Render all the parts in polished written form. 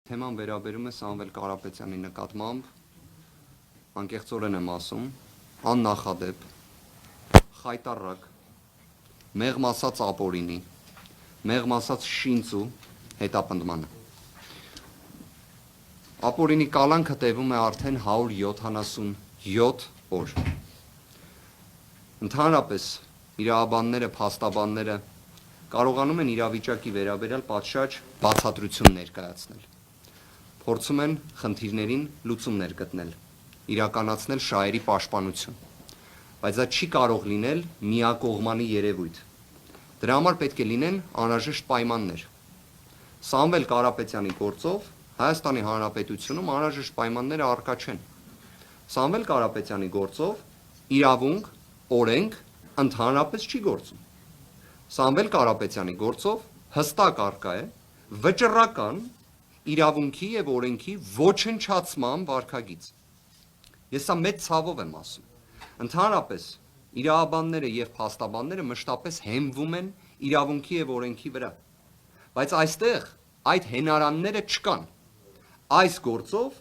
թեման վերաբերում է Սամվել Կարապետյանի նկատմամբ, անկեղծորեն եմ ասում, աննախադեպ, խայտառակ, մեղմ ասած ապօրինի, մեղմ ասած շինծու հետապնդմանը։ Ապօրինի կալանքը տևում է արդեն 177 օր։ Ընդհանրապես իրավաբանները, փաստաբանները կարողանում են իրավիճակի վերաբերյալ պատշաճ բացատրություն ներկայացնել։ Փորձում են խնդիրներին լուծումներ գտնել, իրականացնել շահերի պաշտպանություն, բայց դա չի կարող լինել միակողմանի երևույթ։ Դրա համար պետք է լինեն անհրաժեշտ պայմաններ։ Սամվել Կարապետյանի գործով Հայաստանի Հանրապետությունում անհրաժեշտ պայմանները առկա չեն։ Սամվել Կարապետյանի գործով իրավունք, օրենք ընդհանրապես չի գործում։ Սամվել Կարապետյանի գործով հստակ առկա է վճռական իրավունքի եւ օրենքի ոչնչացման վարքագիծ։ Ես սա մեծ ցավով եմ ասում։ Ընդհանրապես իրավաբանները եւ փաստաբանները մշտապես հենվում են իրավունքի եւ օրենքի վրա, բայց այստեղ այդ հենարանները չկան։ Այս գործով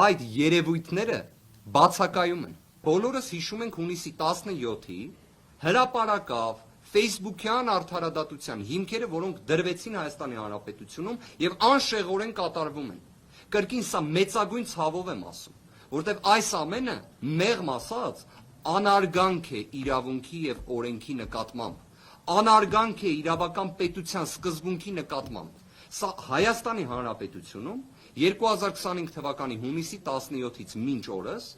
այդ երևույթները բացակայում են։ Բոլորս հիշում ենք հունիսի 17-ի հրապարակավ Facebook-յան արդարադատության հիմքերը, որոնք դրվեցին Հայաստանի Հանրապետությունում եւ անշեղորեն կատարվում են։ Կրկին սա մեծագույն ցավով եմ ասում, որտեղ այս ամենը մեղմ ասած անարգանք է իրավունքի եւ օրենքի նկատմամբ, անարգանք է իրավական պետության սկզբունքի նկատմամբ։ Սա Հայաստանի Հանրապետությունում 2025 թվականի հունիսի 17-ից մինչ օրս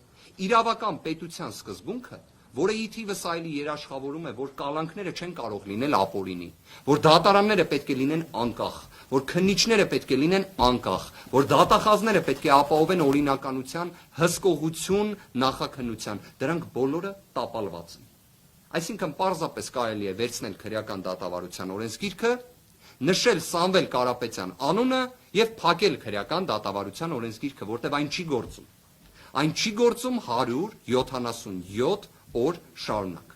իրավական պետության սկզբունքը, որը ի թիվս այլի երաշխավորում է, որ կալանքները չեն կարող լինել ապօրինի, որ դատարանները պետք է լինեն անկախ, որ քննիչները պետք է լինեն անկախ, որ դատախազները պետք է ապահովեն օրինականության, հսկողություն, նախաքննության, դրանք բոլորը տապալված են։ Այսինքն պարզապես կարելի է վերցնել քրեական դատավարության օրենսգիրքը, նշել Սամվել Կարապետյան անունը եւ փակել քրեական դատավարության օրենսգիրքը, որտեղ այն չի գործում։ Այն չի գործում 177 օր շարունակ։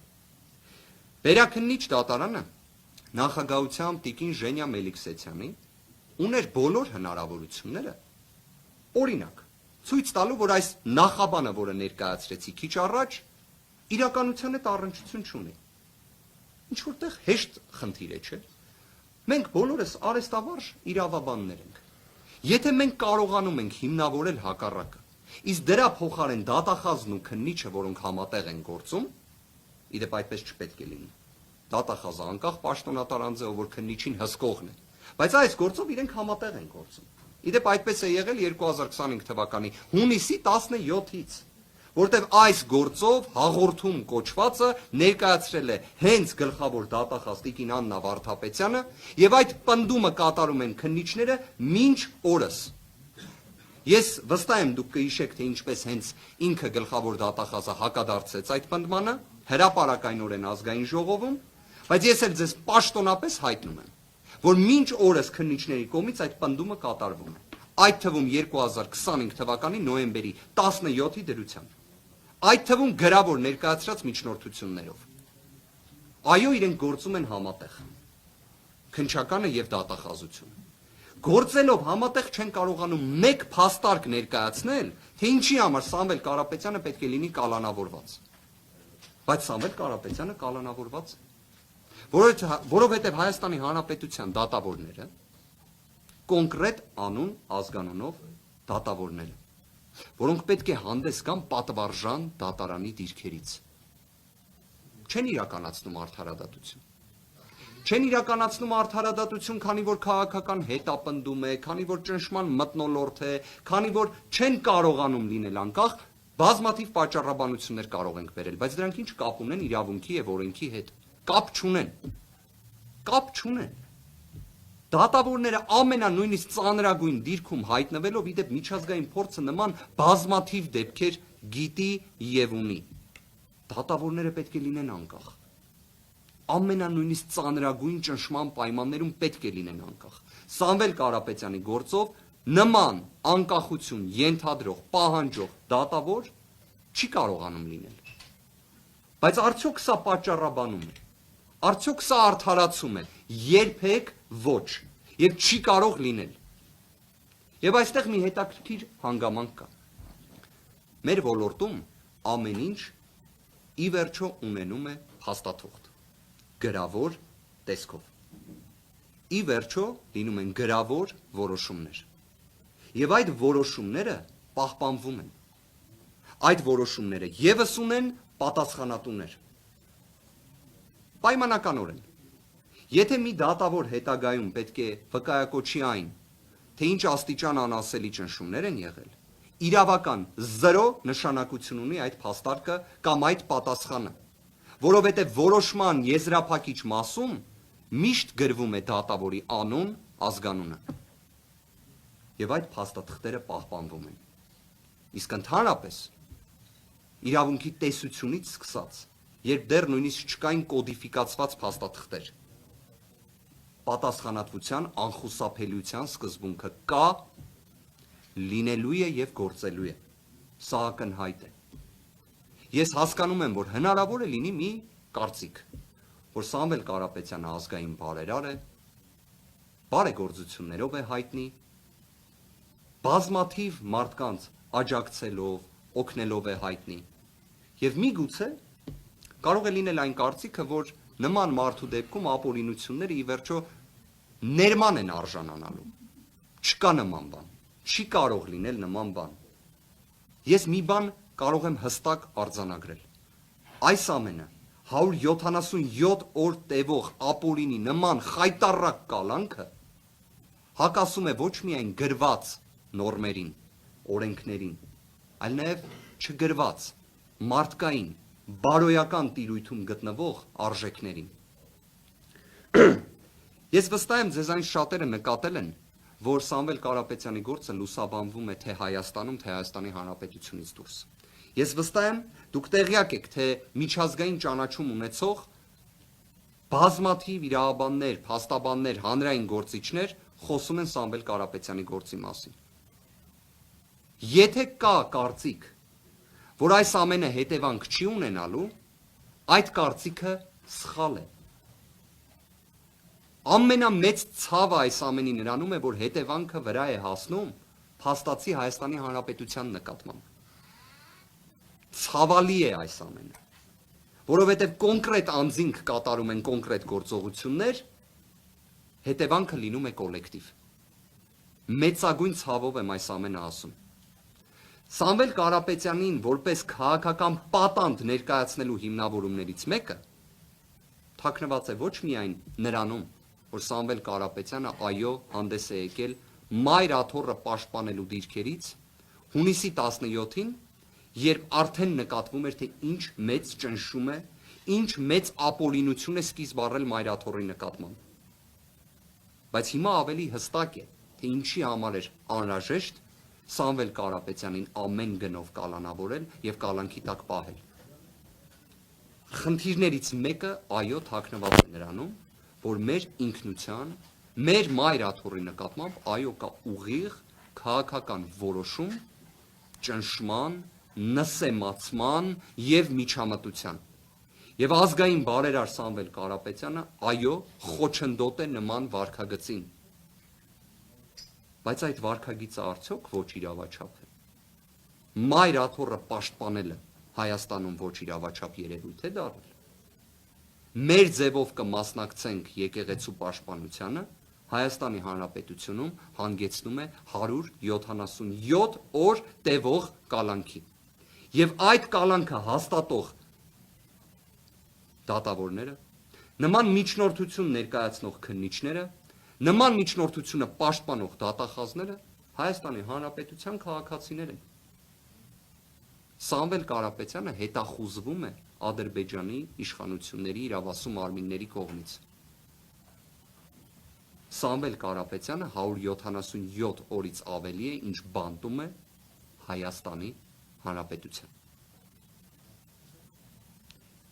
Վերաքննիչ դատարանը նախագահությամբ տիկին Ժենյա Մելիքսեթյանի ուներ բոլոր հնարավորությունները, օրինակ, ցույց տալու, որ այս նախաբանը, որը ներկայացրեցի քիչ առաջ, իրականության հետ առնչություն չունի։ Ինչ որտեղ հեշտ խնդիր է, չէ՞։ Մենք բոլորս արեստավարժ իրավաբաններ ենք։ Եթե մենք կարողանում ենք հիմնավորել հակառակը, իսկ դրա փոխարեն դատախազն ու քննիչը, որոնք համատեղ են գործում, իդեպ այդպես չպետք է լինի։ Դատախազը անկախ պաշտոնատար անձ է, որ քննիչին հսկողն է, բայց այս գործով իրենք համատեղ են գործում։ Իդեպ այդպես է եղել 2025 թվականի հունիսի 17-ից, որտեղ այս գործով հաղորդում կոչվածը ներկայացրել է հենց գլխավոր դատախազ տիկին Աննա Վարդապետյանը, եւ այդ պնդումը կատարում են քննիչները մինչ օրս։ Ես վստահ եմ, դուք կհիշեք, թե ինչպես հենց ինքը գլխավոր դատախազը հակադարձեց այդ պնդմանը, հրապարակայնորեն ազգային ժողովում, բայց ես էլ ձեզ պաշտոնապես հայտնում եմ, որ մինչ օրս քննիչների կողմից այդ պնդումը կատարվում է, այդ թվում 2025 թվականի նոյեմբերի 17-ի դրությամբ, այդ թվում գրավոր ներկայացրած միջնորդություններով։ Այո, իրենք գործում են համատեղ, քննչականը եւ դատախազությունը։ Գործելով համատեղ չեն կարողանում մեկ փաստարկ ներկայացնել, թե ինչի համար Սամվել Կարապետյանը պետք է լինի կալանավորված։ Բայց Սամվել Կարապետյանը կալանավորված է, որովհետև Հայաստանի Հանրապետության դատավորները կոնկրետ անուն ազգանունով դատավորներ են, որոնք պետք է հանդես գան պատվարժան դատարանի դիրքերից։ Չեն իրականացնում արդարադատություն։ Չեն իրականացնում արդարադատություն, քանի որ քաղաքական հետապնդում է, քանի որ ճնշման մթնոլորտ է, քանի որ չեն կարողանում լինել անկախ, բազմաթիվ պատճառաբանություններ կարող ենք բերել, բայց դրանք ինչ կապ ունեն իրավունքի եւ օրենքի հետ։ Կապ չունեն։ Կապ չունեն։ Դատավորները ամենանույնիսկ ծանրագույն դիրքում հայտնվելով իդեպ միջազգային փորձը նման բազմաթիվ դեպքեր գիտի եւ ունի։ Դատավորները պետք է լինեն անկախ։ Ամենանույնիսկ ծանրագույն ճնշման պայմաններում պետք է լինեն անկախ։ Սամվել Կարապետյանի գործով նման անկախություն ենթադրող, պահանջող դատավոր չի կարողանում լինել։ Բայց արդյոք սա պատճառաբանում է։ Արդյոք սա արդարացում է։ Երբեք ոչ։ Եվ չի կարող լինել։ Եվ այստեղ մի հետաքրքիր հանգամանք կա։ Մեր ոլորտում ամեն ինչ ի վերջո ունենում է փաստաթուղթ, գրավոր տեսքով։ Ի վերջո լինում են գրավոր որոշումներ։ Եվ այդ որոշումները պահպանվում են։ Այդ որոշումները ևս ունեն պատասխանատուներ։ Պայմանականորեն, եթե մի դատավոր հետագայում պետք է վկայակոչի այն, թե ինչ աստիճան անասելի ճնշումներ են եղել, իրավական 0 նշանակություն ունի այդ փաստարկը կամ այդ պատասխանը, որովհետև որոշման եզրափակիչ մասում միշտ գրվում է դատավորի անուն, ազգանունը։ Եվ այդ փաստաթղթերը պահպանվում են։ Իսկ ընդհանրապես իրավունքի տեսությունից սկսած, երբ դեռ նույնիսկ չկային կոդիֆիկացված փաստաթղթեր, պատասխանատվության անխուսափելիության սկզբունքը կա, լինելու է եւ գործելու է։ Սա ակնհայտ է։ Ես հասկանում եմ, որ հնարավոր է լինի մի կարծիք, որ Սամվել Կարապետյանը ազգային բարերար է, բարեգործություններով է հայտնի, բազմաթիվ մարդկանց աջակցելով, օգնելով է հայտնի։ Եվ միգուցե կարող է լինել այն կարծիքը, որ նման մարդու դեպքում ապօրինությունները ի վերջո ներման են արժանանալու։ Չկա նման բան, չի կարող լինել նման բան։ Ես մի բան կարող եմ հստակ արձանագրել։ Այս ամենը 177 օր տևող ապօրինի նման խայտառակ կալանքը հակասում է ոչ միայն գրված նորմերին, օրենքներին, այլ նաև չգրված, մարդկային, բարոյական տիրույթում գտնվող արժեքներին։ Ես վստահ եմ ձեզանից շատերը նկատել են, որ Սամվել Կարապետյանի գործը լուսաբանվում է թե Հայաստանում, թե Հայաստանի Հանրապետությունից դուրս։ Ես վստահ եմ, դուք տեղյակ եք, թե միջազգային ճանաչում ունեցող բազմաթիվ իրավաբաններ, փաստաբաններ, հանրային գործիչներ խոսում են Սամվել Կարապետյանի գործի մասին։ Եթե կա կարծիք, որ այս ամենը հետևանք չի ունենալու, այդ կարծիքը սխալ է։ Ամենամեծ ցավը այս ամենի նրանում է, որ հետևանքը վրա է հասնում փաստացի Հայաստանի Հանրապետության նկատմամբ։ Ցավալի է այս ամենը, որովհետև կոնկրետ անձինք կատարում են կոնկրետ գործողություններ, հետևանքը լինում է կոլեկտիվ։ Մեծագույն ցավով եմ այս ամենը ասում։ Սամվել Կարապետյանին որպես քաղաքական պատանդ ներկայացնելու հիմնավորումներից մեկը թաքնված է ոչ միայն նրանում, որ Սամվել Կարապետյանը այո հանդես է եկել մայր աթոռը պաշտպանելու դիրքերից հունիսի 17-ին, երբ արդեն նկատվում էր, թե ինչ մեծ ճնշում է, ինչ մեծ ապօրինություն է սկիզբ առել մայր աթոռի նկատմամբ։ Բայց հիմա ավելի հստակ է, թե ինչի համար էր անհրաժեշտ Սամվել Կարապետյանին ամեն գնով կալանավորել եւ կալանքի տակ պահել։ Խնդիրներից մեկը այո թաքնված է նրանում, որ մեր ինքնության, մեր մայր աթոռի նկատմամբ այո կա ուղիղ քաղաքական որոշում, ճնշման, նսեմացման եւ միջամտության։ Եվ ազգային բարերար Սամվել Կարապետյանը այո խոչընդոտ է նման վարքագծին։ Բայց այդ վարքագիծը արդյոք ոչ իրավաչափ է։ Մայր աթոռը պաշտպանելը Հայաստանում ոչ իրավաչափ երևույթ է դառել։ Մեր ձևով կմասնակցենք եկեղեցու պաշտպանությանը, Հայաստանի Հանրապետությունում հանգեցնում է 177 օր տևող կալանքի։ Եվ այդ կալանքը հաստատող դատավորները, նման միջնորդություն ներկայացնող քննիչները, նման միջնորդությունը պաշտպանող դատախազները Հայաստանի Հանրապետության քաղաքացիներ են։ Սամվել Կարապետյանը հետախուզվում է Ադրբեջանի իշխանությունների իրավասու մարմինների կողմից։ Սամվել Կարապետյանը 177 օրից ավելի է, ինչ բանտում է Հայաստանի Հանրապետության։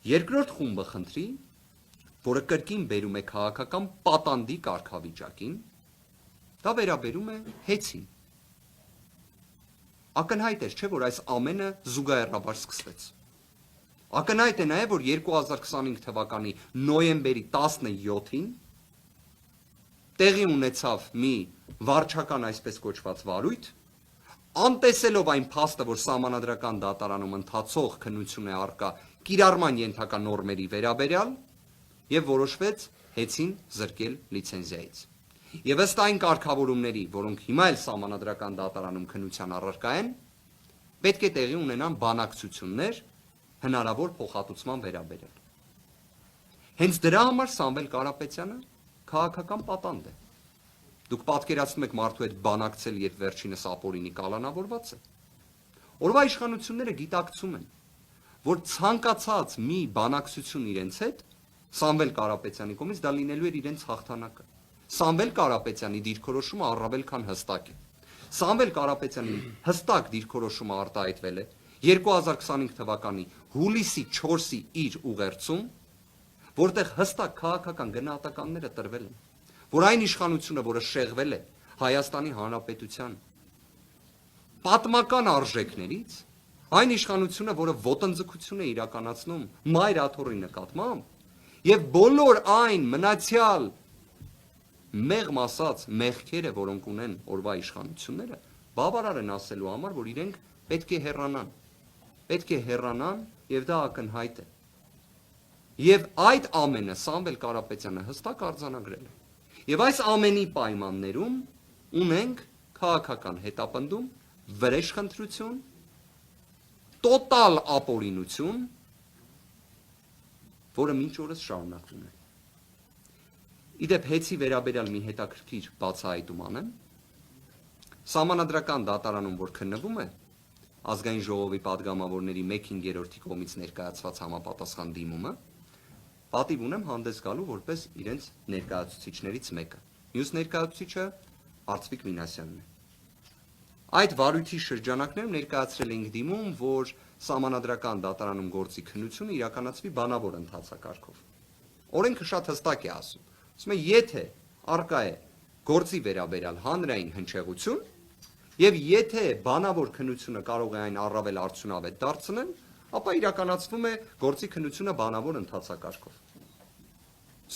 Երկրորդ խումբը խնդրի, որը կրկին բերում է քաղաքական պատանդի կարգավիճակին, դա վերաբերում է հեծին։ Ակնհայտ էր, չէ, որ այս ամենը զուգահեռաբար սկսվեց։ Ակնհայտ է նաև, որ 2025 թվականի նոյեմբերի 17-ին տեղի ունեցավ մի վարչական այսպես կոչված վարույթ, անտեսելով այն փաստը, որ սահմանադրական դատարանում ընթացող քննություն է առկա կիրառման ենթակա նորմերի վերաբերյալ, եւ որոշվեց հեծին զրկել լիցենզիայից։ Եվ ըստ այն կարգավորումների, որոնք հիմա էլ սահմանադրական դատարանում քննության առարկա են, պետք է տեղի ունենան բանակցություններ հնարավոր փոխհատուցման վերաբերյալ։ Հենց դրա համար Սամվել Կարապետյանը քաղաքական պատանդ է։ Դուք պատկերացնում եք մարդու հետ բանակցել, երբ վերջինս ապօրինի կալանավորված է։ Օրվա իշխանությունները գիտակցում են, որ ցանկացած մի բանակցություն իրենց հետ Սամվել Կարապետյանի կողմից դա լինելու էր իրենց հաղթանակը։ Սամվել Կարապետյանի դիրքորոշումը առավել քան հստակ է։ Սամվել Կարապետյանի հստակ դիրքորոշումը արտահայտվել է 2025 թվականի հուլիսի 4-ի իր ուղերձում, որտեղ հստակ քաղաքական գնահատականները տրվել են, որ այն իշխանությունը, որը շեղվել է Հայաստանի Հանրապետության պատմական արժեքներից, այն իշխանությունը, որը ոտնձգություն է իրականացնում Մայր Աթոռի նկատմամբ, եւ բոլոր այն մնացյալ մեղմ ասած մեղքերը, որոնք ունեն օրվա իշխանությունները, բավարար են ասելու համար, որ իրենք պետք է հեռանան եւ դա ակնհայտ է։ Եվ այդ ամենը Սամվել Կարապետյանը հստակ արձանագրել է։ Եվ այս ամենի պայմաններում ունենք քաղաքական հետապնդում, վրեժխնդրություն, տոտալ ապօրինություն, որը մինչ օրս շարունակվում է։ Իդեպ հեծի վերաբերյալ մի հետաքրքիր բացահայտում անեմ։ Սահմանադրական դատարանում, որ քննվում է, ազգային ժողովի падգամավորների 1/5-ի կողմից ներկայացված համապատասխան դիմումը, պատիվ ունեմ հանդես գալու որպես իրենց ներկայացուցիչներից մեկը։ Մյուս ներկայացուցիչը Արծվիկ Մինասյանն է։ Այդ վարույթի շրջանակներում ներկայացրել ենք դիմում, որ սահմանադրական դատարանում գործի քննությունը իրականացվի բանավոր ընթացակարգով։ Օրենքը շատ հստակ է ասում։ Ասում է, եթե արկա է գործի վերաբերյալ հանրային հնչեղություն, եւ եթե բանավոր քննությունը կարող է այն առավել արդյունավետ դարձնել, ապա իրականացվում է գործի քննությունը բանավոր ընթացակարգով։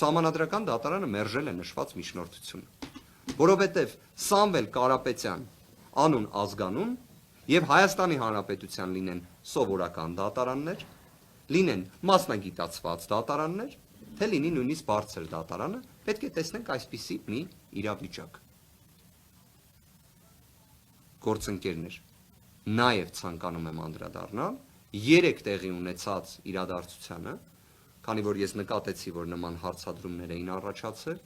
Սահմանադրական դատարանը մերժել է նշված միջնորդությունը, որովհետև Սամվել Կարապետյան անուն ազգանուն եւ Հայաստանի Հանրապետության լինեն սովորական դատարաններ, լինեն մասնագիտացված դատարաններ, թե լինի նույնիսկ բարձր դատարանը, պետք է տեսնենք այսպիսի մի իրավիճակ։ Գործընկերներ, նաեւ ցանկանում եմ անդրադառնալ 3 տեղի ունեցած իրադարձությանը, քանի որ ես նկատեցի, որ նման հարցադրումներ էին առաջացել,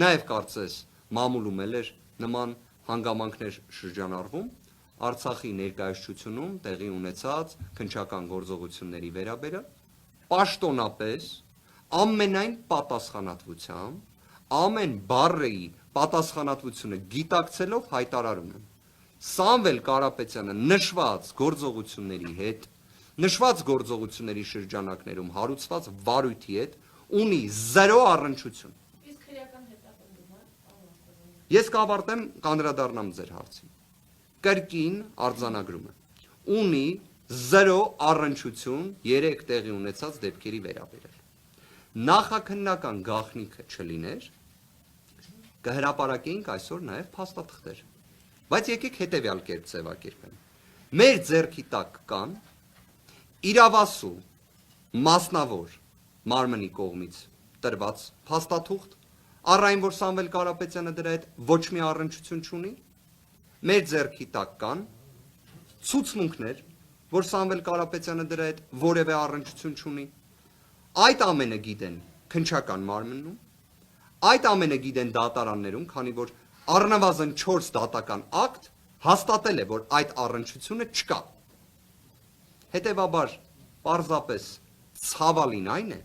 նաեւ կարծես մամուլում էլ էր նման հանգամանքներ շրջանառվում Արցախի ներկայացությունում տեղի ունեցած քննչական գործողությունների վերաբերյալ, պաշտոնապես ամենայն պատասխանատվությամբ, ամեն բառի պատասխանատվությունը գիտակցելով հայտարարում եմ, Սամվել Կարապետյանը նշված գործողությունների հետ, նշված գործողությունների շրջանակներում հարուցված վարույթի հետ ունի 0 առնչություն։ Իսկ քրեական հետապնդում է։ Ես կավարտեմ, կանդրադառնամ ձեր հարցին։ Կրկին արձանագրում է։ Ունի 0 առնչություն 3 տեղի ունեցած դեպքերի վերաբերյալ։ Նախաքննական գաղտնիքը չլիներ, կհրապարակեինք այսօր նաև փաստաթղթեր։ Բայց եկեք հետևյալ կերպ ձևակերպեմ։ Մեր ձեռքի տակ կան իրավասու մասնավոր մարմնի կողմից տրված փաստաթուղթ, առ այն, որ Սամվել Կարապետյանը դրա հետ ոչ մի առնչություն չունի, մեր ձեռքի տակ կան ցուցմունքներ, որ Սամվել Կարապետյանը դրա հետ որևէ առնչություն չունի, այդ ամենը գիտեն քննչական մարմնում, այդ ամենը գիտեն դատարաններում, քանի որ առնվազն 4 դատական ակտ հաստատել է, որ այդ առնչությունը չկա։ Հետևաբար, պարզապես ցավալին այն է,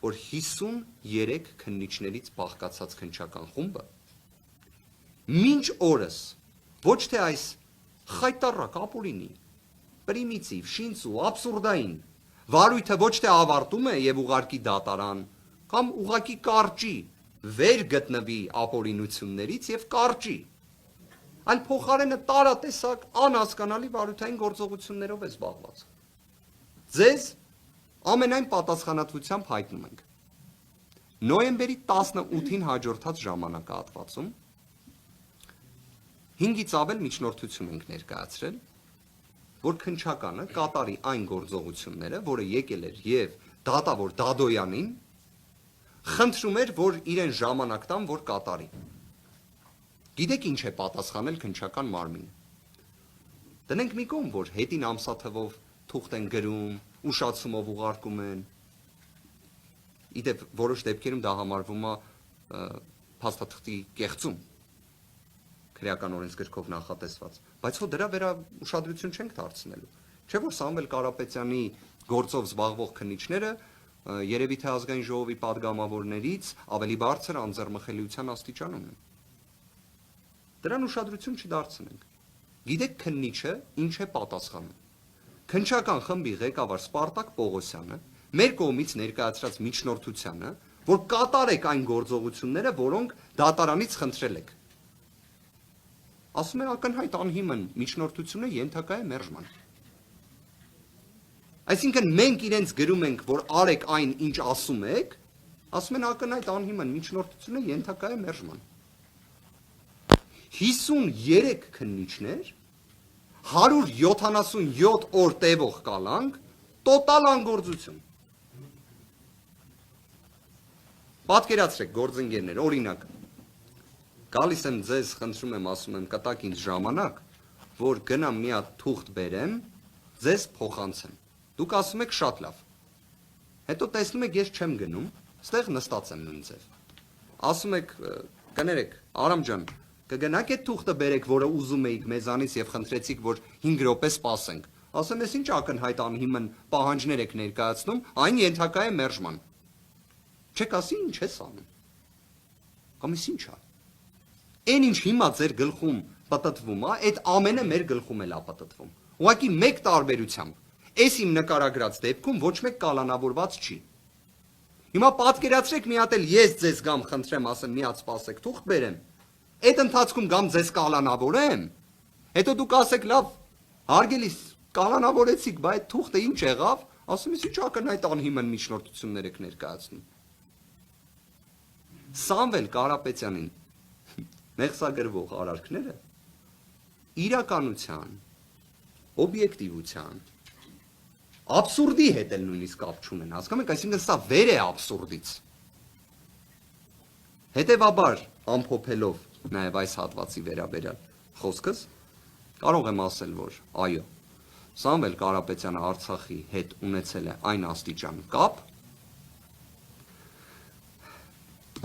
որ 53 քննիչներից բաղկացած քննչական խումբը մինչ օրս ոչ թե այս խայտառակ ապօրինի, պրիմիտիվ, շինծու, աբսուրդային վարույթը ոչ թե ավարտում է եւ ուղարկի դատարան, կամ ուղակի կարճի վեր գտնվի ապօրինություններից եւ կարճի, այլ փոխարենը տարատեսակ անհասկանալի վարույթային գործողություններով է զբաղված։ Ձեզ ամենայն պատասխանատվությամբ հայտնում ենք։ նոյեմբերի 18-ին հաջորդած ժամանակահատվածում 5-ից ավել միջնորդություն ենք ներկայացրել, որ քննչականը կատարի այն գործողությունները, որը եկել էր եւ դատավոր Դադոյանին խնդրում էր, որ իրեն ժամանակ տան, որ կատարի։ Գիտեք ինչ է պատասխանել քննչական մարմինը։ Դնենք մի կողմ, որ հետին ամսաթվով թուղթ են գրում, ուշացումով ուղարկում են։ Իդեպ որոշ դեպքերում դա համարվում է փաստաթղթի կեղծում, քրեական օրենսգրքով նախատեսված, բայց հո դրա վրա ուշադրություն չենք դարձնելու։ Չէ՞ որ Սամվել Կարապետյանի գործով զբաղվող քննիչները երևի թե ազգային ժողովի падգամավորներից ավելի բարձր անձեռմխելիության աստիճան ունեն։ Դրան ուշադրություն չդարձնենք։ Գիտեք քննիչը ինչ է պատասխանում։ Քննչական խմբի ղեկավար Սպարտակ Պողոսյանը մեր կողմից ներկայացրած միջնորդությանը, որ կատարեք այն գործողությունները, որոնք դատարանից խնդրել եք։ Ասում են ակնհայտ անհիմն միջնորդությունը ենթակա է մերժման։ Այսինքն մենք իրենց գրում ենք, որ արեք այն, ինչ ասում եք, ասում են ակնհայտ անհիմն միջնորդությունը ենթակա է մերժման։ 53 քննիչներ, 177 օր տևող կալանք, տոտալ անգործություն։ Պատկերացրեք գործընկերներ, օրինակ, գալիս եմ ձեզ, խնդրում եմ, ասում եմ, կտակ ինձ ժամանակ, որ գնամ մի հատ թուղթ բերեմ, ձեզ փոխանցեմ։ Դուք ասում եք շատ լավ։ Հետո տեսնում եք ես չեմ գնում, ստեղ նստած եմ նույն ձև։ Ասում եք, կներեք, Արամ ջան, կգնաք այդ թուղթը բերեք, որը ուզում էիք մեզանից եւ խնդրեցիք, որ 5 րոպե սպասենք։ Ասեմ, ես ինչ ակնհայտ անհիմն պահանջներ եք ներկայացնում, այն ենթակա է մերժման։ Չեք ասի ինչ ես անում։ Կամ ինչ է։ Այն ինչ հիմա ձեր գլխում պատտվում է, այդ ամենը մեր գլխում էլ է պատտվում։ Ուղղակի մեկ տարբերությամբ, այս իմ նկարագրած դեպքում ոչ մեկ կալանավորված չի։ Հիմա պատկերացրեք մի հատ էլ ես ձեզ գամ խնդրեմ, ասեմ մի հատ սպասեք, թուղթ բերեմ։ Այդ ընթացքում գամ ձեզ կալանավորեմ, հետո դուք ասեք լավ, հարգելիս, կալանավորեցիք, բայց այդ թուղթը ինչ եղավ, ասում ես ինչ ակնհայտ անհիմն միջնորդություններ եք ներկայացնում։ Սամվել Կարապետյանին մեղսագրվող արարքները իրականության, օբյեկտիվության, աբսուրդի հետ էլ նույնիսկ կապ չունեն, հասկանում եք, այսինքն սա վեր է աբսուրդից։ Հետևաբար, ամփոփելով նաև այս հատվածի վերաբերյալ խոսքս, կարող եմ ասել, որ այո, Սամվել Կարապետյանը Արցախի հետ ունեցել է այն աստիճան կապ,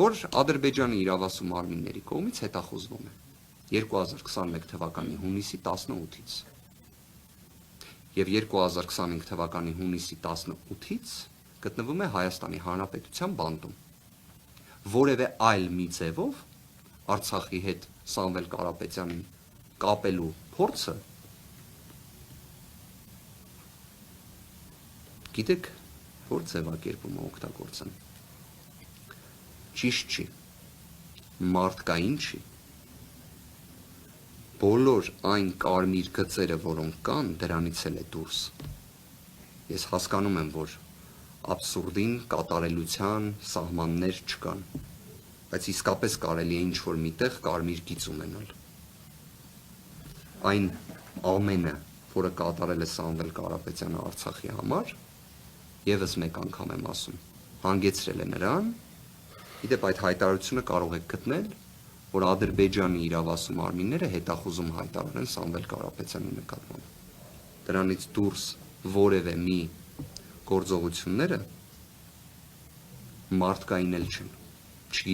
որ Ադրբեջանի իրավասու մարմինների կողմից հետախուզվում է 2021 թվականի հունիսի 18-ից եւ 2025 թվականի հունիսի 18-ից գտնվում է Հայաստանի Հանրապետության բանտում։ Որևէ այլ մի ձևով Արցախի հետ Սամվել Կարապետյանին կապելու փորձը գիտեք որ ձևակերպում է օգտագործեն։ Ճիշտ չի, մարդկային չի, բոլոր այն կարմիր գծերը, որոնք կան, դրանից էլ է դուրս։ Ես հասկանում եմ, որ աբսուրդին կատարելության սահմաններ չկան, բայց իսկապես կարելի է ինչ-որ միտեղ կարմիր գիծ ունենալ։ Այն ամենը, որը կատարել է Սամվել Կարապետյանը Արցախի համար, եւս մեկ անգամ եմ ասում, հանգեցրել է նրան, իդեպ այդ հայտարարությունը կարող եք գտնել, որ Ադրբեջանի իրավասու մարմինները հետախուզում հայտարարեն Սամվել Կարապետյանի նկատմամբ։ Դրանից դուրս որևէ մի գործողությունները մարդկային էլ չեն։